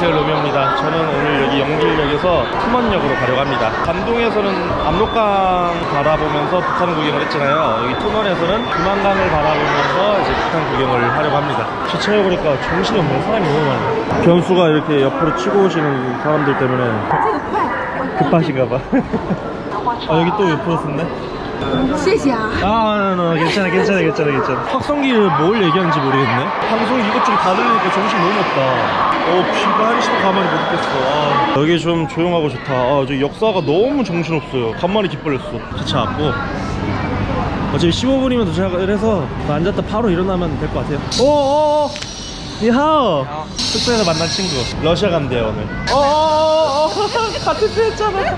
안녕하세요, 로미오입니다. 저는 오늘 여기 영길역에서 투먼역으로 가려고 합니다. 관동에서는 압록강 바라보면서 북한 구경을 했잖아요. 여기 투먼에서는 두만강을 바라보면서 이제 북한 구경을 하려고 합니다. 기차에 보니까 정신이 없는 사람이 너무 많아요. 변수가 이렇게 옆으로 치고 오시는 사람들 때문에 급하신가봐. 아, 여기 또 옆으로 썼네. 谢谢啊。 괜찮아. 확성기를 뭘 얘기하는지 모르겠네. 방송 이것저것 다 들으니까 정신 너무 없다. 귀가 한시도 가만히 못 있겠어. 여기 좀 조용하고 좋다. 저 역사가 너무 정신없어요. 간만에 기빨렸어. 기차 왔고 어차피 15분이면 도착을 해서 앉았다 바로 일어나면 될 것 같아요. 오오오 니하오. 숙소에서 만난 친구 러시아 간대요 오늘. 같은 데 했잖아.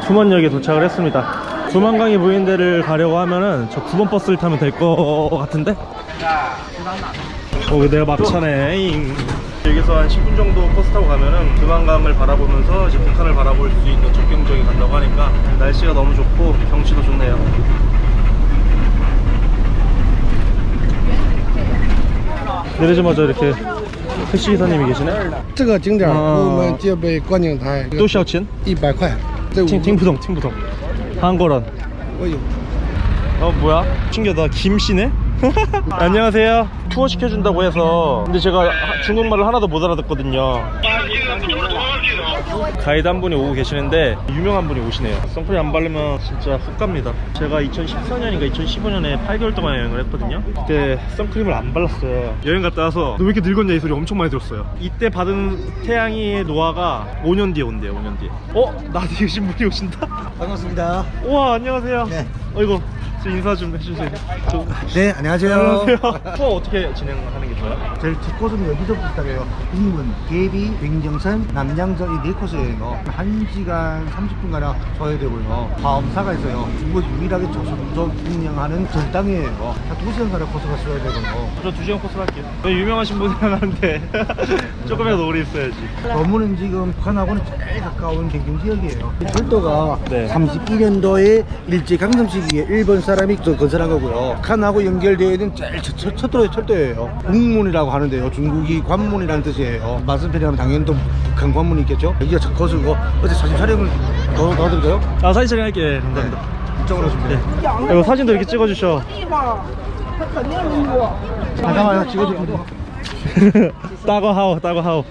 투먼역에 도착을 했습니다. 두만강이 보이는 데를 가려고 하면은 저 9번 버스를 타면 될 것 같은데? 내가 막차네. 여기서 한 10분 정도 버스 타고 가면은 두만강을 바라보면서 이제 북한을 바라볼 수 있는 접경정이 간다고 하니까 날씨가 너무 좋고 경치도 좋네요. 내리자마자 이렇게 택시 기사님이 계시네. 这个景点我们戒备观景台 또 샤오친? 100块。 팅푸동. 한거런. 뭐야? 신기하다. 김씨네? 안녕하세요. 투어 시켜준다고 해서 근데 제가 중국말을 하나도 못 알아듣거든요. 가이드 한 분이 오고 계시는데 유명한 분이 오시네요. 선크림 안 바르면 진짜 훅 갑니다. 제가 2014년인가 2015년에 8개월 동안 여행을 했거든요. 그때 선크림을 안 발랐어요. 여행 갔다 와서 너 왜 이렇게 늙었냐 이 소리 엄청 많이 들었어요. 이때 받은 태양의 노화가 5년 뒤에 온대요. 5년 뒤에. 나한테 계신 분이 오신다? 반갑습니다. 우와, 안녕하세요. 네. 이거 저 인사 좀 해주세요. 네, 안녕하세요. 안녕하세요. 투어 어떻게 진행하는 게 좋아요? 제일 첫 코스는 여기서부터 시작해요. 인문, 계비, 백령선, 남양저 이 네 코스예요. 1시간 30분가량 소요되고요. 화엄사가 있어요. 중국 유일하게 저속도 운영하는 절당이에요. 한 2시간가량 코스가 소요되고요. 저 2시간 코스 할게요. 유명하신 분이랑 하는데 조금이라도 오래 있어야지. 건물은 지금 북한하고는 제일 가까운 경경지역이에요. 철도가 네. 31년도에 일제강점 시기에 일본 사람이 건설한 거고요. 북한하고 연결되어 있는 제일 첫 철도예요. 국문이라고 하는데요. 중국이 관문이라는 뜻이에요. 맞은편이라면 당연히 또 북한 관문이 있겠죠. 여기가 첫 코스고 어제 사진 촬영을 더 드릴까요? 사진 촬영할게. 감사합니다. 이쪽으로 오시면 돼요. 이거 사진도 이렇게 찍어주셔. 잠깐만요. 찍어줄게요. 따거하오.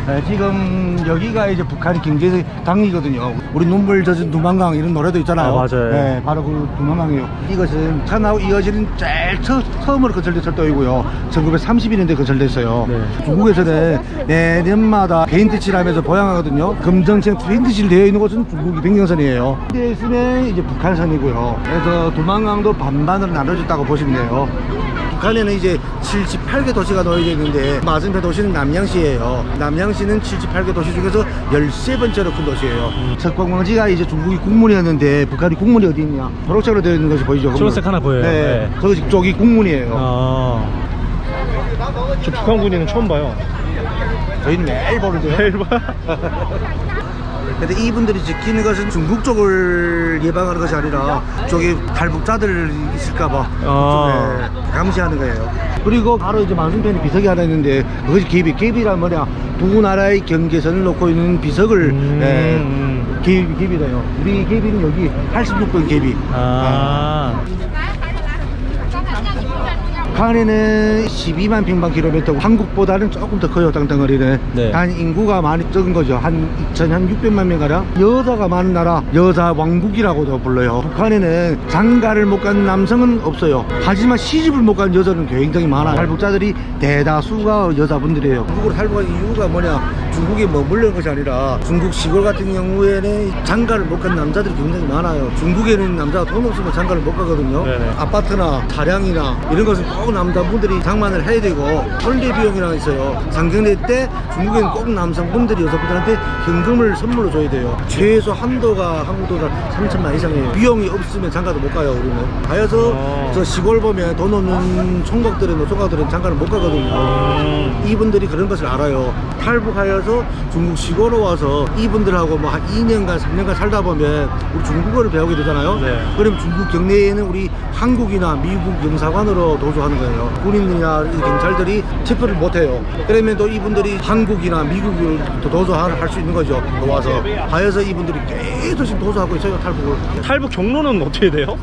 네, 지금 여기가 이제 북한 경제 당이거든요. 우리 눈물 젖은 두만강 이런 노래도 있잖아요. 맞아요. 네, 바로 그 두만강이에요. 이것은 북한하고 이어지는 제일 처음으로 건설된 철도이고요. 1931년도에 건설됐어요. 네. 중국에서는 내년마다 페인트칠을 하면서 보양하거든요. 검정색 페인트칠 되어 있는 곳은 중국이 백령선이에요. 이때 있으면 이제 북한선이고요. 그래서 두만강도 반반으로 나눠졌다고 보시면 돼요. 북한에는 이제 78개 도시가 놓여져 있는데 맞은편 도시는 남양시예요. 남양시는 78개 도시 중에서 13번째로 큰 도시예요. 첫 관광지가 이제 중국이 국문이었는데 북한이 국문이 어디 있냐? 초록색으로 되어 있는 것이 보이죠? 초록색 하나 보여요. 네. 저쪽이 국문이에요. 저 북한 군인은 처음 봐요. 저희는 매일 보는데요. 매일 봐. 근데 이분들이 지키는 것은 중국 쪽을 예방하는 것이 아니라 저기 탈북자들 있을까봐 감시하는 거예요. 그리고 바로 이제 맞은편에 비석이 하나 있는데 그것이 계비란 뭐냐, 두 나라의 경계선을 놓고 있는 비석을 계비래요. 우리 계비는 여기 86번 계비. 북한에는 12만 평방킬로미터, 한국보다는 조금 더 커요. 땅덩어리는. 네. 단 인구가 많이 적은 거죠. 한 2,600만 명 가량. 여자가 많은 나라, 여자 왕국이라고도 불러요. 북한에는 장가를 못 간 남성은 없어요. 하지만 시집을 못 간 여자는 굉장히 많아요. 탈북자들이 대다수가 여자분들이에요. 중국으로 탈북한 이유가 뭐냐, 중국에 머물는 것이 아니라 중국 시골 같은 경우에는 장가를 못 간 남자들이 굉장히 많아요. 중국에는 남자가 돈 없으면 장가를 못 가거든요. 네네. 아파트나 차량이나 이런 것은 꼭 남자분들이 장만을 해야 되고,婚礼 비용이라고 있어요. 상경례 때 중국에는 꼭 남성분들이 여성분들한테 현금을 선물로 줘야 돼요. 최소 한도가 한국 돈으로 3천만 이상이에요. 비용이 없으면 장가도 못 가요. 우리는 하여서 저 시골 보면 돈 없는 총각들은 노총각들은 장가를 못 가거든요. 이분들이 그런 것을 알아요. 탈북하여서 중국 시골로 와서 이분들하고 뭐 한 2년간 3년간 살다 보면 우리 중국어를 배우게 되잖아요. 네. 그럼 중국 경내에는 우리 한국이나 미국 영사관으로 도주하는 하는 거예요. 군인이나 이 경찰들이 체포를 못해요. 그러면 또 이분들이 한국이나 미국을 도주할 수 있는 거죠. 와서 하여서 이분들이 계속 지금 도주하고 있어요. 탈북을. 탈북 경로는 어떻게 돼요?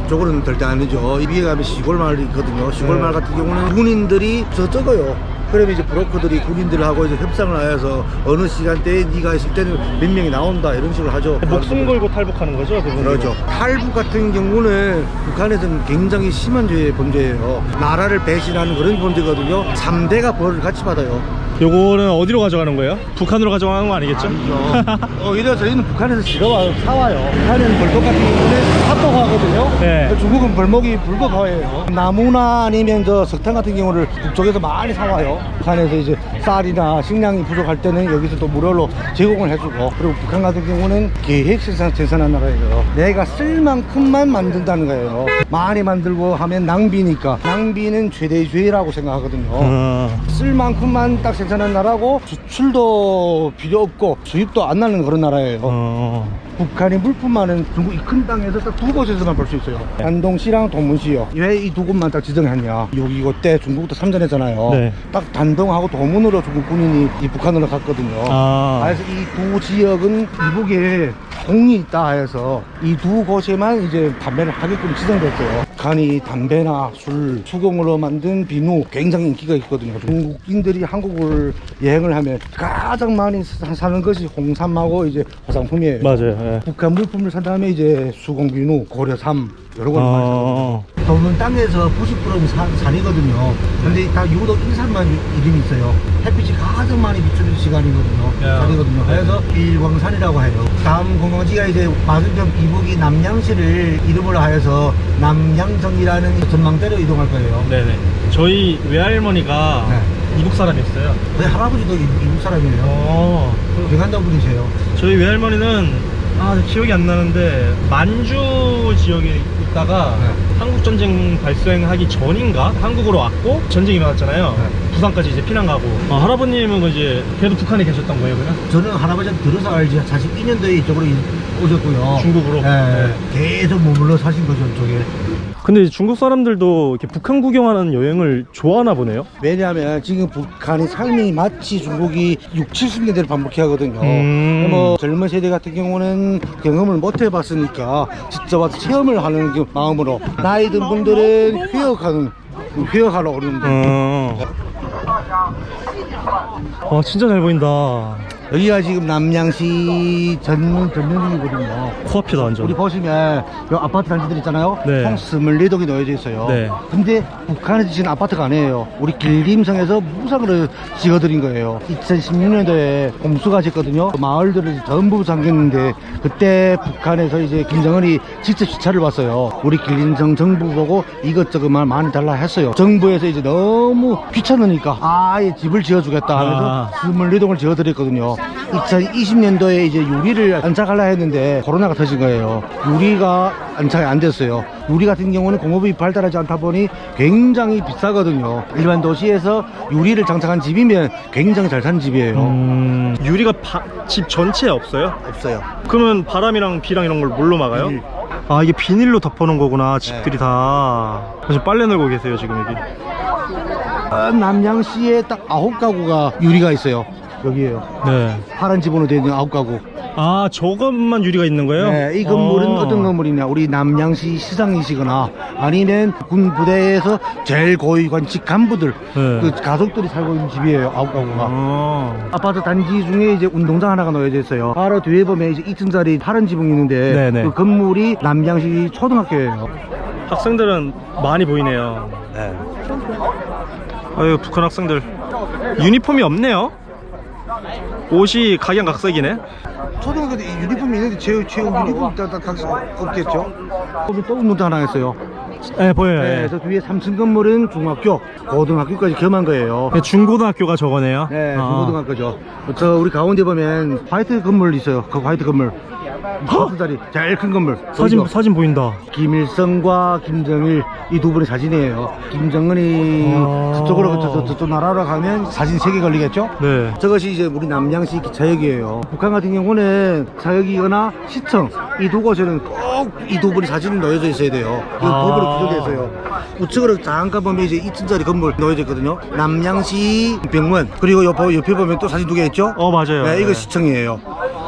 저거는 절대 아니죠. 이 위에 가면 시골 마을이 있거든요. 시골 마을 같은 경우는 군인들이 적어요. 그러면 이제 브로커들이 군인들하고 이제 협상을 하여서 어느 시간대에 네가 있을 때는 몇 명이 나온다 이런 식으로 하죠. 목숨 걸고 탈북하는 거죠? 그렇죠. 탈북 같은 경우는 북한에서는 굉장히 심한 범죄예요. 나라를 배신하는 그런 범죄거든요. 3대가 벌을 같이 받아요. 요거는 어디로 가져가는 거예요? 북한으로 가져가는 거 아니겠죠? 오히려 저희는 북한에서 사와요. 북한은 벌목 같은 경우는 합법화거든요. 네. 중국은 벌목이 불법화예요. 나무나 아니면 저 석탄 같은 경우를 북쪽에서 많이 사와요. 북한에서 이제 쌀이나 식량이 부족할 때는 여기서 또 무료로 제공을 해주고, 그리고 북한 같은 경우는 계획 생산한 나라예요. 내가 쓸 만큼만 만든다는 거예요. 많이 만들고 하면 낭비니까. 낭비는 최대의 죄라고 생각하거든요. 쓸 만큼만 딱 생산한 나라고, 수출도 필요 없고 수입도 안 나는 그런 나라예요. 북한이 물품 많은 중국 이 큰 땅에서 딱 두 곳에서만 볼 수 있어요. 단동시랑 도문시요. 왜 이 두 곳만 딱 지정했냐? 여기 그때 중국도 참전했잖아요. 네. 딱 단동하고 도문으로 중국 군인이 이 북한으로 갔거든요. 그래서 이 두 지역은 이북에 공이 있다 해서 이 두 곳에만 이제 담배를 하게끔 지정됐어요. 북한이 담배나 술, 수공으로 만든 비누 굉장히 인기가 있거든요. 중국인들이 한국을 여행을 하면 가장 많이 사는 것이 홍삼하고 이제 화장품이에요. 맞아요. 네. 북한 물품을 산 다음에 이제 수공비누, 고려삼 여러 걸 많이 사거든요. 도문 땅에서 90%는 산이거든요. 근데 다 유독 인산만 이름이 있어요. 햇빛이 가장 많이 비추는 시간이거든요. 산이거든요. 그래서 일광산이라고 해요. 다음 관광지가 이제 맞은편 이북이 남양시를 이름으로 하여서 남양정이라는 전망대로 이동할 거예요. 네네. 저희 외할머니가 이북 사람이었어요. 저희 할아버지도 이북 사람이에요. 경한도 분이세요. 저희 외할머니는 기억이 안 나는데 만주 지역에 있다가 한국전쟁 발생하기 전인가 한국으로 왔고 전쟁이 일어났잖아요. 부산까지 이제 피난 가고. 할아버님은 이제 걔도 북한에 계셨던 거예요, 그냥? 저는 할아버지한테 들어서 알지. 42년도에 이쪽으로 오셨고요. 중국으로? 네. 계속 머물러 사신 거죠, 저게. 근데 중국 사람들도 이렇게 북한 구경하는 여행을 좋아하나 보네요. 왜냐하면 지금 북한의 삶이 마치 중국이 6, 70년대를 반복해 하거든요. 뭐 젊은 세대 같은 경우는 경험을 못 해봤으니까 직접 와서 체험을 하는 그 마음으로, 나이 든 분들은 회역하러 오는데. 와, 진짜 잘 보인다. 여기가 지금 남양시 전면이거든요. 코앞이다 완전. 우리 보시면 이 아파트 단지들 있잖아요. 네. 총 24동이 놓여져 있어요. 네. 근데 북한에서 지은 아파트가 아니에요. 우리 길림성에서 무상으로 지어드린 거예요. 2016년도에 공수가 짓거든요. 마을들을 전부 잠겼는데 그때 북한에서 이제 김정은이 직접 시찰을 왔어요. 우리 길림성 정부 보고 이것저것 많이 달라 했어요. 정부에서 이제 너무 귀찮으니까 아예 집을 지어주겠다 하면서 24동을 지어드렸거든요. 2020년도에 이제 유리를 안착하려 했는데 코로나가 터진 거예요. 유리가 안착이 안 됐어요. 유리 같은 경우는 공업이 발달하지 않다 보니 굉장히 비싸거든요. 일반 도시에서 유리를 장착한 집이면 굉장히 잘 사는 집이에요. 유리가 집 전체에 없어요? 없어요. 그러면 바람이랑 비랑 이런 걸 뭘로 막아요? 비닐. 이게 비닐로 덮어놓은 거구나, 집들이 다. 지금 빨래 널고 계세요, 지금 여기. 남양시에 딱 9가구가 유리가 있어요. 여기에요. 네. 파란 지붕으로 되어 있는 9가구. 저것만 유리가 있는 거예요? 네, 이 건물은 어떤 건물이냐, 우리 남양시 시장이시거나 아니면 군 부대에서 제일 고위관직 간부들, 그 가족들이 살고 있는 집이에요. 9가구가. 아파트 단지 중에 이제 운동장 하나가 놓여져 있어요. 바로 뒤에 보면 이제 2층짜리 파란 지붕이 있는데 네네. 그 건물이 남양시 초등학교예요. 학생들은 많이 보이네요. 네. 아유, 북한 학생들 유니폼이 없네요. 옷이 각양각색이네. 초등학교 때 유니폼이 있는데 제 유니폼 다 없겠죠. 또 운동장 하나 했어요. 네, 보여요. 네, 저 뒤에 3층 건물은 중학교, 고등학교까지 겸한 거예요. 네, 중고등학교가 저거네요. 네, 중고등학교죠. 저 우리 가운데 보면 화이트 건물 있어요. 그 화이트 건물. 5자리 제일 큰 건물. 보이죠? 사진 보인다. 김일성과 김정일 이 두 분의 사진이에요. 김정은이 그쪽으로 저쪽 나라로 가면 사진 3개 걸리겠죠? 네. 저것이 이제 우리 남양시 기차역이에요. 북한 같은 경우는 기차역이거나 시청 이 두 곳에는 꼭 이 두 분이 사진이 놓여져 있어야 돼요. 이거 법으로 규정되어 있어요. 우측으로 잠깐 보면 이제 2층짜리 건물 놓여져 있거든요. 남양시 병원 그리고 옆에 보면 또 사진 2개 있죠? 맞아요. 네, 이거 시청이에요.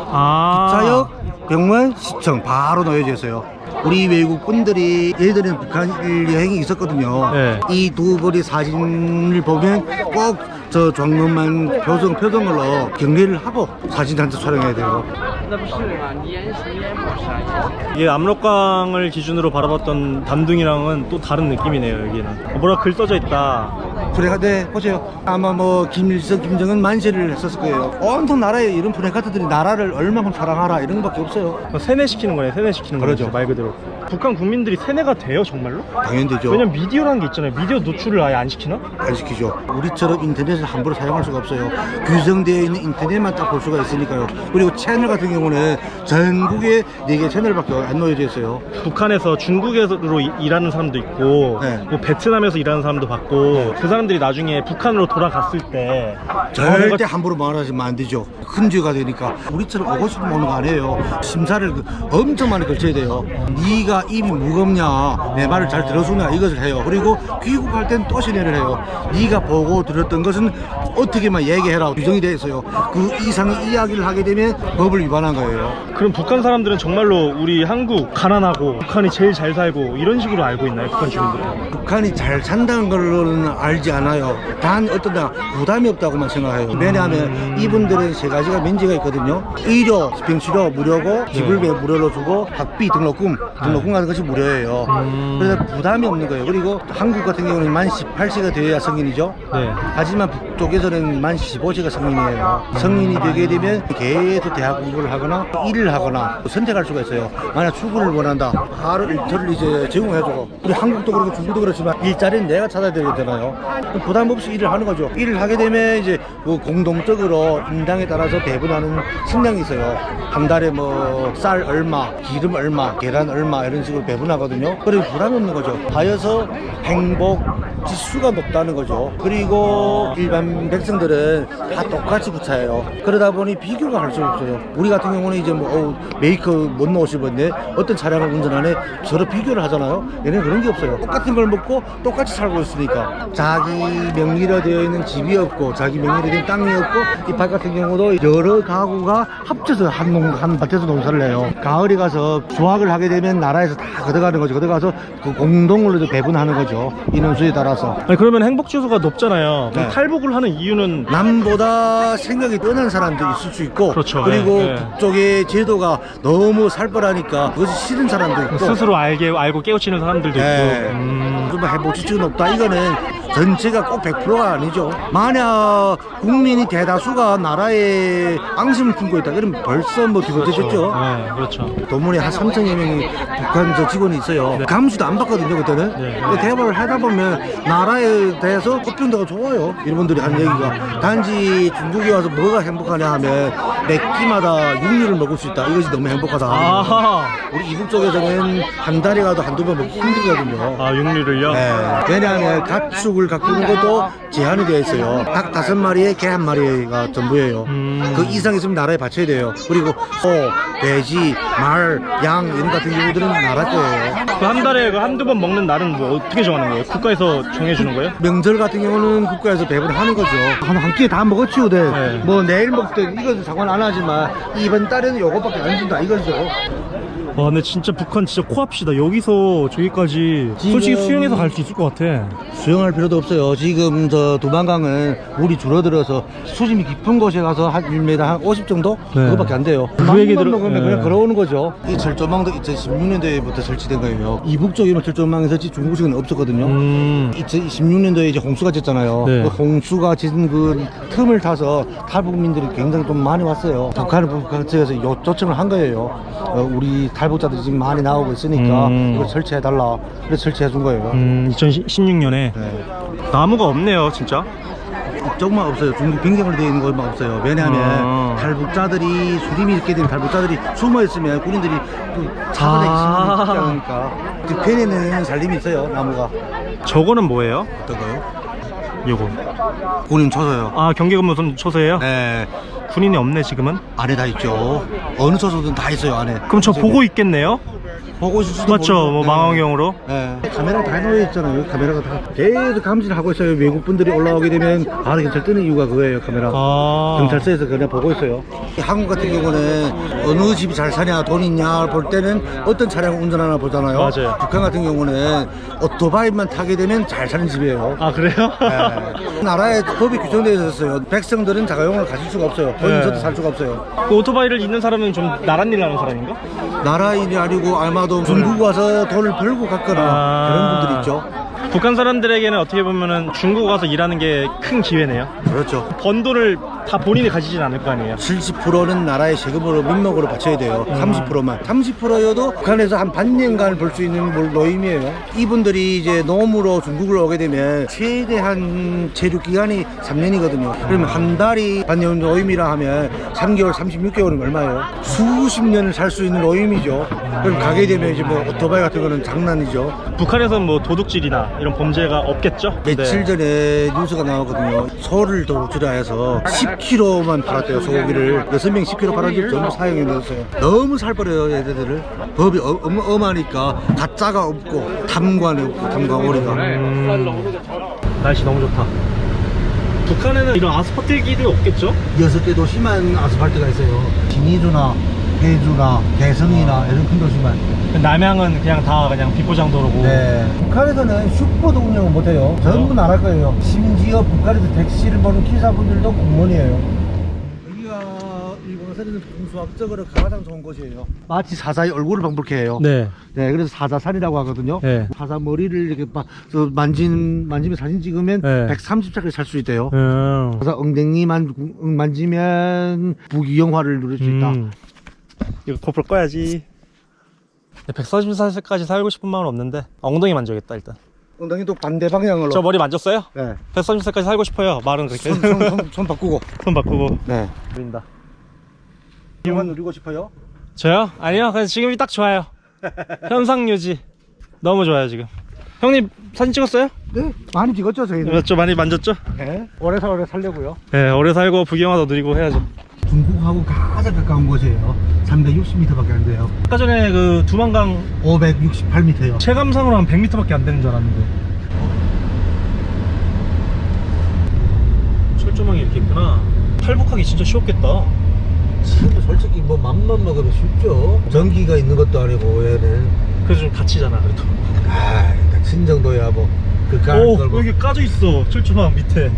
기차역, 병원, 시청 바로 놓여져 있어요. 우리 외국 분들이 예전에 북한 여행이 있었거든요. 네. 이 두 분의 사진을 보면 꼭 저 장면만 표정으로 격리를 하고 사진 한 장 촬영해야 돼요. 이게 압록강을 기준으로 바라봤던 단둥이랑은 또 다른 느낌이네요. 여기는 뭐라 글 써져 있다. 프레가 네 보세요. 아마 뭐 김일성, 김정은 만세를 했었을 거예요. 온통 나라에 이런 프레카트들이 나라를 얼마큼 사랑하라 이런 것밖에 없어요. 세뇌시키는 거네. 세뇌시키는 거죠. 그러죠. 말 그대로. 북한 국민들이 세뇌가 돼요, 정말로? 당연히 되죠. 왜냐면 미디어라는 게 있잖아요. 미디어 노출을 아예 안 시키나? 안 시키죠. 우리처럼 인터넷을 함부로 사용할 수가 없어요. 규정되어 있는 인터넷만 딱 볼 수가 있으니까요. 그리고 채널 같은 경우는 전국에 4개 채널밖에 안 놓여져 있어요. 북한에서 중국에서 일하는 사람도 있고 네. 뭐 베트남에서 일하는 사람도 봤고 그 사람들이 나중에 북한으로 돌아갔을 때 절대 함부로 말하시면 안 되죠. 큰 죄가 되니까. 우리처럼 오고 싶으면 오는 거 아니에요. 심사를 엄청 많이 거쳐야 돼요. 네가 입이 무겁냐, 내 말을 잘 들어주냐 이것을 해요. 그리고 귀국할 땐 또 신뢰를 해요. 네가 보고 들었던 것은 어떻게만 얘기해라 규정이 되어 있어요. 그 이상의 이야기를 하게 되면 법을 위반한 거예요. 그럼 북한 사람들은 정말로 우리 한국 가난하고 북한이 제일 잘 살고 이런 식으로 알고 있나요? 북한 주민들은? 북한이 잘 산다는 걸로는 알지 않아요. 단 어떤 부담이 없다고만 생각해요. 왜냐하면 이분들은 3가지가 면제가 있거든요. 의료, 병치료 무료고 집을 무료로 주고 학비, 등록금 같은 것이 무료예요. 그래서 부담이 없는 거예요. 그리고 한국 같은 경우는 만 18세가 되어야 성인이죠. 네. 하지만 북쪽에서는 만 15세가 성인이에요. 성인이 되게 되면 계속 대학 공부를 하거나 일을 하거나 선택할 수가 있어요. 만약 출근을 원한다. 하루 일터를 이제 제공해주고 우리 한국도 그렇고 중국도 그렇지만 일자리는 내가 찾아야 되잖아요. 부담 없이 일을 하는 거죠. 일을 하게 되면 이제 그 공동적으로 인당에 따라서 배분하는 식량이 있어요. 한 달에 뭐 쌀 얼마, 기름 얼마, 계란 얼마 이런 식으로 배분하거든요. 그리고 부담이 없는 거죠. 하여서 행복 지수가 높다는 거죠. 그리고 일반 백성들은 다 똑같이 구차해요. 그러다 보니 비교가 할 수가 없어요. 우리 같은 경우는 이제 뭐 메이크업 못 넣으시는데 어떤 차량을 운전하네 서로 비교를 하잖아요. 얘는 그런 게 없어요. 똑같은 걸 먹고 똑같이 살고 있으니까 자기 명의로 되어 있는 집이 없고 자기 명의로 된 땅이 없고 이 밭 같은 경우도 여러 가구가 합쳐서 한 밭에서 농사를 해요. 가을에 가서 수확을 하게 되면 나라에서 다 걷어가는 거죠. 걷어가서 그 공동으로 배분하는 거죠. 인원수에 따라서. 아니, 그러면 행복 지수가 높잖아요. 그럼 네. 탈북을 하는 이유는 남보다 생각이 뛰어난 사람도 있을 수 있고 그렇죠. 그리고 네, 네. 북쪽의 제도가 너무 살벌하니까 그것이 싫은 사람도 있고 스스로 알고 깨우치는 사람들도 네. 있고. 좀 해보지치가 높다. 이거는 전체가 꼭 100%가 아니죠. 만약 국민이 대다수가 나라에 앙심을 품고 있다 그러면 벌써 뭐 뒤집어졌죠. 네, 그렇죠. 도문에 한 3,000여 명이 북한 저 직원이 있어요. 네. 감시도 안 받거든요 그때는. 네. 근데 대화를 하다 보면 나라에 대해서 꽃병도가 좋아요. 이런 분들이 한 얘기가 단지 중국에 와서 뭐가 행복하냐 하면 매 끼마다 육류를 먹을 수 있다. 이것이 너무 행복하다. 아하. 우리 이북 쪽에서는 한 달에 가도 한두 번 먹기 힘들거든요. 아, 육류를요? 네. 왜냐하면 가축을 가꾸는 것도 제한이 되어 있어요. 닭 5마리에 개 1마리가 전부예요. 그 이상 있으면 나라에 바쳐야 돼요. 그리고 소, 돼지, 말, 양 이런 같은 경우들은 나라 거예요. 그 한 달에 그 한두 번 먹는 날은 뭐 어떻게 정하는 거예요? 국가에서 정해주는 거예요? 명절 같은 경우는 국가에서 배분을 하는 거죠. 한 끼에 다 먹어치우되 네. 뭐 내일 먹든 이것은 상관 안 하지만 이번 달에는 요것밖에 안 준다 이거죠. 와, 근데 진짜 북한 진짜 코앞이다. 여기서 저기까지 솔직히 수영해서 갈 수 있을 것 같아. 수영할 필요도 없어요. 지금 저 도만강은 물이 줄어들어서 수심이 깊은 곳에 가서 한 1m 한 50 정도? 네. 그거밖에 안 돼요. 그 얘기 맘만 들어- 먹으면 네. 그냥 걸어오는 거죠. 이 철조망도 2016년도에부터 설치된 거예요. 이북 쪽에는 철조망이 설치, 중국 쪽에는 없었거든요. 2016년도에 이제 홍수가 졌잖아요. 네. 그 홍수가 진 그 틈을 타서 탈북민들이 굉장히 좀 많이 왔어요. 북한 측에서 요청을 한 거예요. 우리 탈북자들이 지금 많이 나오고 있으니까 이걸 설치해달라. 그래서 설치해 준 거예요. 2016년에 네. 나무가 없네요, 진짜. 이쪽만 없어요. 중국 변경으로 되어 있는 것만 없어요. 왜냐하면 탈북자들이 수림이 있게 되면 탈북자들이 숨어 있으면 군인들이 또 잡아내기 쉽지 않으니까. 뒤편에는 살림이 있어요. 나무가. 저거는 뭐예요? 어떤 거요? 요거. 군인 초소요. 아, 경계근무선 초소예요? 네. 군인이 없네 지금은. 안에 다 있죠. 어느 초소든 다 있어요 안에. 그럼 저 보고 있겠네요? 보고 있을 수도 맞죠? 모르고. 뭐 네. 망원경으로. 네. 카메라 다 놓여 있잖아요. 카메라가 다 계속 감지를 하고 있어요. 외국 분들이 올라오게 되면 바로 경찰 뜨는 이유가 그거예요. 카메라. 아. 경찰서에서 그냥 보고 있어요. 한국 같은 경우는 어느 집이 잘 사냐, 돈 있냐 볼 때는 어떤 차량을 운전하나 보잖아요. 맞아요. 북한 같은 경우는 오토바이만 타게 되면 잘 사는 집이에요. 아, 그래요? 네. 나라에 법이 규정되어 있어요. 백성들은 자가용을 가질 수가 없어요. 본인서도 네. 살 수가 없어요. 그 오토바이를 있는 사람은 좀 나란 일 하는 사람인가? 나라 일이 아니고 아마도 중국 와서 돈을 벌고 갔거나 아. 그런 분들이 있죠. 북한 사람들에게는 어떻게 보면은 중국 와서 일하는 게 큰 기회네요. 그렇죠. 번 돈을 다 본인이 가지진 않을 거 아니에요. 70%는 나라의 세금으로 민목으로 바쳐야 돼요. 30%만. 30%여도 북한에서 한 반년간 벌 수 있는 노임이에요. 이분들이 이제 노무로 중국을 오게 되면 최대한 체류 기간이 3년이거든요. 그러면 한 달이 반년 노임이라 하면 3개월, 36개월은 얼마예요? 수십 년을 살 수 있는 노임이죠. 그럼 가게 되면 이제 뭐 오토바이 같은 거는 장난이죠. 북한에서는 뭐 도둑질이나 이런 범죄가 없겠죠? 며칠 네. 전에 뉴스가 나왔거든요. 소를 도둑질을 해서 10kg만 팔았대요. 소고기를 6명 10kg 팔았는데 전부 사형이 넣었어요. 너무 살벌해요 얘네들을. 법이 어마하니까 가짜가 없고 탐관이 없고 탐관오리가. 날씨 너무 좋다. 북한에는 이런 아스팔트 길이 없겠죠? 6개 도시만 아스팔트가 있어요. 진이주나 해주나 개성이나 이런 큰 도시만. 남양은 그냥 다 그냥 비포장도로고. 네. 북한에서는 슈퍼도 운영을 못해요. 전부 나라 거예요. 심지어 북한에서 택시를 보는 기사분들도 공무원이에요. 여기가 일본에서는 풍수학적으로 가장 좋은 곳이에요. 마치 사자의 얼굴을 방불케 해요. 네. 네, 그래서 사자산이라고 하거든요. 네. 사자 머리를 이렇게 만지면 사진 찍으면 네. 130차까지 살 수 있대요. 사자 엉덩이 만지면 부귀영화를 누릴 수 있다. 이거 고프로 꺼야지. 140살까지 살고 싶은 마음은 없는데 엉덩이 만져야겠다 일단. 엉덩이도 반대 방향으로. 저 머리 만졌어요? 네. 130살까지 살고 싶어요. 말은 그렇게. 손 바꾸고. 손 바꾸고. 네. 보인다. 이만 누리고 싶어요? 저요? 아니요. 그냥 지금이 딱 좋아요. 현상 유지. 너무 좋아요 지금. 형님 사진 찍었어요? 네. 많이 찍었죠 저희는. 맞죠? 많이 만졌죠? 네. 오래 살려고요. 네, 오래 살고 부경화도 누리고 해야죠. 중국하고 가장 가까운 곳이에요. 360m밖에 안 돼요. 아까 전에 그 두만강 568m요. 체감상으로 한 100m밖에 안 되는 줄 알았는데. 철조망이 이렇게 있구나. 탈북하기 진짜 쉬웠겠다. 지금 솔직히 뭐 맘만 먹으면 쉽죠. 전기가 있는 것도 아니고 얘는. 그래서 좀 다치잖아 그래도. 아, 다친 정도야 뭐. 오, 여기 까져 있어. 철조망 밑에.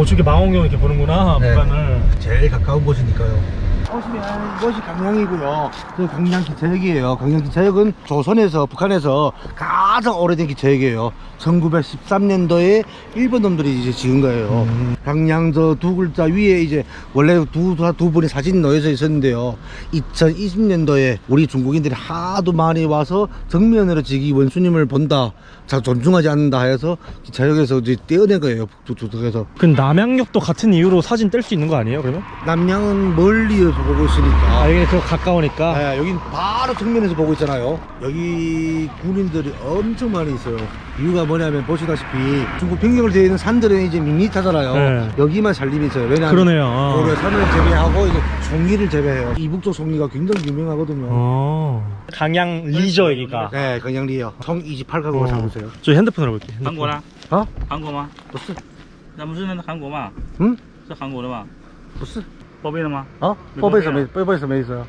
저게 망원경 이렇게 보는구나. 네. 북한을. 제일 가까운 곳이니까요. 오시면 이것이 강양이고요. 그 강양 기차역이에요. 강양 기차역은 조선에서 북한에서 가장 오래된 기차역이에요. 1913년도에 일본 놈들이 이제 지은 거예요. 강양 저 두 글자 위에 이제 원래 두 분이 사진이 놓여져 있었는데요. 2020년도에 우리 중국인들이 하도 많이 와서 정면으로 지기 원수님을 본다, 자 존중하지 않는다 해서 기차역에서 이제 떼어낸 거예요. 북쪽에서. 그 남양역도 같은 이유로 사진 뗄 수 있는 거 아니에요 그러면? 남양은 멀리에서 보고 있으니까. 아 여기 더 가까우니까. 네, 여긴 바로 정면에서 보고 있잖아요. 여기 군인들이 엄청 많이 있어요. 이유가 뭐냐면 보시다시피 중국 평경을 되어 있는 산들은 이제 밋밋하잖아요. 네. 여기만 살림이 있어요. 왜냐하면 그러네요. 고려산을 재배하고 이제 송이를 재배해요. 이북쪽 송이가 굉장히 유명하거든요. 강양 리저 여기가. 네, 강양리요. 성 28가구가 살고 있어요. 저 핸드폰으로 볼게. 韩国啦， 어? 韩国吗？不是，那不是那韩国吗？ 응? 是韩国的吗？不是。报备了吗？ 어? 법에서 매 있어요.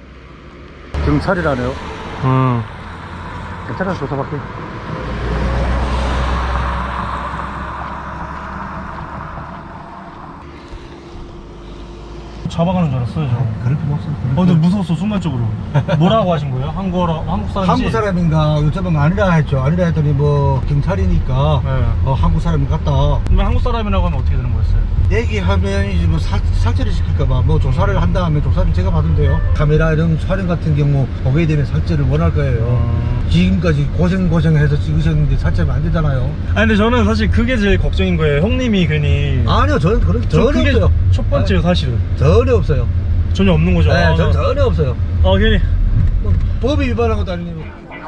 경찰이라네요. 괜찮아, 조사받게. 잡아가는 줄 알았어요 저. 그럴 필요 없어요. 근데 무서웠어 순간적으로. 뭐라고 하신 거예요? 한국 사람인지? 한국 사람인가 요즘은 아니라 했죠. 아니라 했더니 뭐 경찰이니까 네. 한국 사람인 것 같다. 그러면 한국 사람이라고 하면 어떻게 되는 거였어요? 얘기하면 이제 뭐 삭제를 시킬까봐 뭐 조사를 한 다음에 조사를 제가 받은대요. 카메라 이런 촬영 같은 경우 보게 되면 삭제를 원할 거예요. 지금까지 고생해서 찍으셨는데 삭제하면 안 되잖아요. 아 근데 저는 사실 그게 제일 걱정인 거예요. 형님이 괜히 아니요, 저는 그런 저 전혀 그게 없어요. 첫 번째요 사실은. 전혀 없어요. 전혀 없는 거죠. 네, 전혀 없어요. 괜히. 뭐, 법이 위반한 것도 아니고.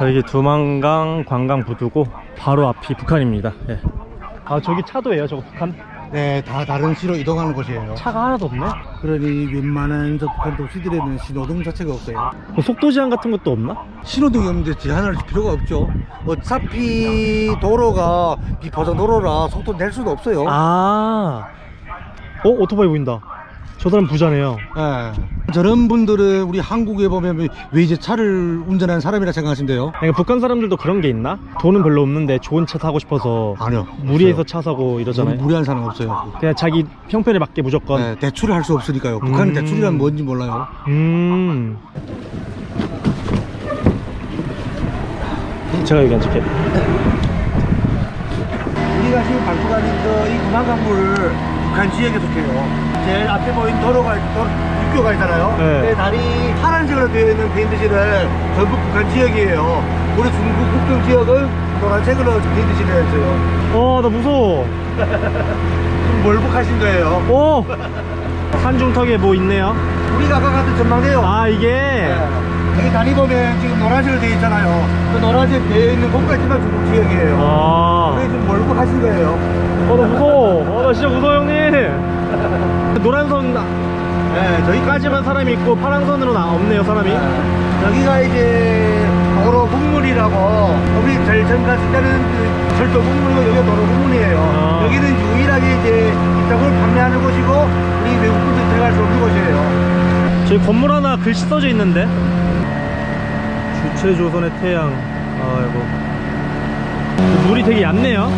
이게 두만강 관광부두고 바로 앞이 북한입니다. 예. 아 저기 차도예요, 저거 북한? 네, 다 다른 시로 이동하는 곳이에요. 차가 하나도 없네. 그러니 웬만한 저 북한 도시들에는 신호등 자체가 없어요. 뭐 속도 제한 같은 것도 없나? 신호등이 없는데 제한할 필요가 없죠. 어차피 도로가 비포장 도로라 속도 낼 수도 없어요. 오토바이 보인다. 저 사람 부자네요. 예. 저런 분들은 우리 한국에 보면 왜 이제 차를 운전하는 사람이라 생각하신대요? 그러니까 북한 사람들도 그런 게 있나? 돈은 별로 없는데 좋은 차 사고 싶어서 아니요. 무리해서 차 사고 이러잖아요. 무리한 사람 없어요. 그냥 자기 형편에 맞게 무조건. 네, 대출을 할 수 없으니까요. 북한은 대출이란 뭔지 몰라요. 제가 여기 앉을게요. 우리가 지금 밟고 가는 이 구만강물 북한 지역에 속해요. 제일 앞에 보이는 육교가 있잖아요. 네. 그 다리 파란색으로 되어 있는 비행도시는 전부 북한 지역이에요. 우리 중국 국경 지역은 노란색으로 비행도시를 했어요. 나 무서워. 좀 멀북하신 거예요. 오! 산중턱에 뭐 있네요. 우리가 아까 갔던 전망대요. 이게. 네. 여기 다리 보면 지금 노란색으로 되어 있잖아요. 그 노란색 되어 있는 곳까지만 중국 지역이에요. 그게 좀 멀북하신 거예요. 나 무서워. 나 진짜 무서워, 형님. 노란선, 네, 저기까지만 사람이 있고, 파란선으로는 없네요, 사람이. 여기가 이제 도로 국물이라고 우리 제일 처음 갔을 때는 그 철도 국물이고 여기가 도로 국물이에요. 여기는 유일하게 이제 입장을 판매하는 곳이고 우리 외국분들 들어갈 수 없는 곳이에요. 저기 건물 하나 글씨 써져 있는데 주체조선의 태양. 아이고 물이 되게 얇네요.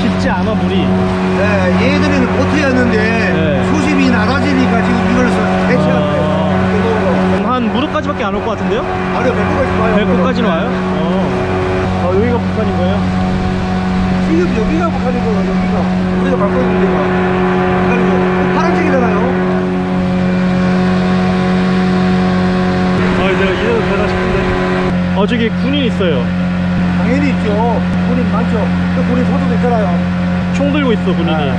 깊지 않아 물이. 네, 얘들은 보트였는데 네. 수심이 낮아지니까 지금 이걸 해체한 거예요. 한 무릎까지밖에 안 올 것 같은데요? 아니요, 배꼽까지 와요. 배꼽까지는 와요? 여기가 북한인 거예요? 지금 여기가 북한인 거예요. 여기가 우리가 밟고 있는 데가 북한이고 파란색이잖아요. 내가 이래도 되나 싶은데. 저기 군인 있어요. 당연히 있죠. 군인 많죠. 그 군인 소도도 있잖아요. 총 들고 있어 군인이.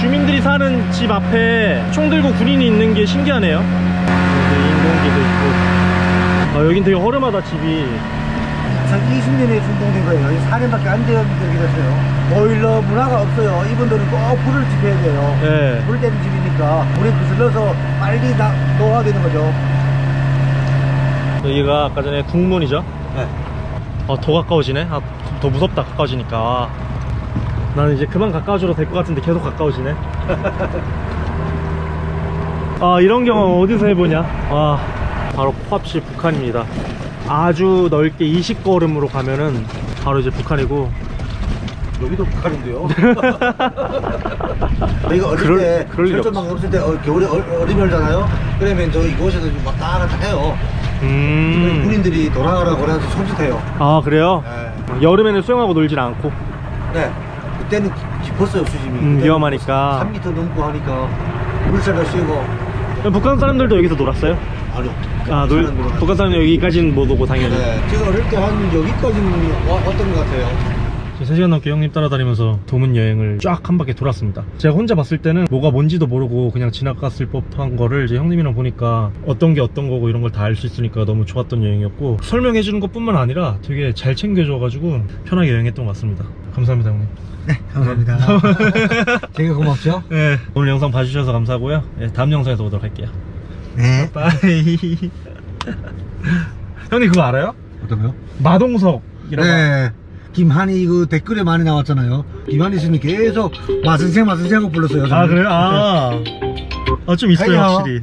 주민들이 사는 집 앞에 총 들고 군인이 있는 게 신기하네요. 여기 인공기도 있고. 여긴 되게 허름하다 집이. 2020년에 준공된 거예요. 4년밖에 안 되었어요. 보일러 문화가 없어요. 이분들은 꼭 불을 지펴야 돼요. 네. 불 때는 집이니까 불에 거슬러서 빨리 노화되는 거죠. 여기가 아까 전에 국문이죠? 네. 더 가까워지네? 더 무섭다 가까워지니까. 나는 이제 그만 가까워져도 될 것 같은데 계속 가까워지네. 이런 경험 어디서 해보냐? 바로 코앞시 북한입니다. 아주 넓게 20걸음으로 가면은 바로 이제 북한이고. 여기도 북한인데요. 저희가 어릴 때 그럴 일이 철조망 없을 때 겨울에 얼음이 얼잖아요. 그러면 저 이곳에서 좀 왔다 갔다 해요. 군인들이 돌아가라고 그래서 손짓해요. 그래요? 네. 여름에는 수영하고 놀질 않고. 네. 그때는 깊었어요, 수심이. 위험하니까. 3m 넘고 하니까 물살을 씌우고. 그럼 북한 사람들도 여기서 놀았어요? 아니요. 북한 사람들 여기까지는 못 오고 당연히. 네. 제가 어릴 때 한 여기까지는 왔던 것 같아요. 3시간 넘게 형님 따라다니면서 도문 여행을 쫙 한 바퀴 돌았습니다. 제가 혼자 봤을 때는 뭐가 뭔지도 모르고 그냥 지나갔을 법한 거를 이제 형님이랑 보니까 어떤 게 어떤 거고 이런 걸 다 알 수 있으니까 너무 좋았던 여행이었고, 설명해 주는 것 뿐만 아니라 되게 잘 챙겨줘가지고 편하게 여행했던 것 같습니다. 감사합니다 형님. 네, 감사합니다. 제가 고맙죠? 네, 오늘 영상 봐주셔서 감사하고요. 네, 다음 영상에서 보도록 할게요. 네. 빠이. 형님 그거 알아요? 어떤 거요? 마동석이라고. 네. 김한이 그 댓글에 많이 나왔잖아요. 김한이 씨는 계속 마선생 하고 불렀어요. 그래요? 좀 있어요 아니요. 확실히.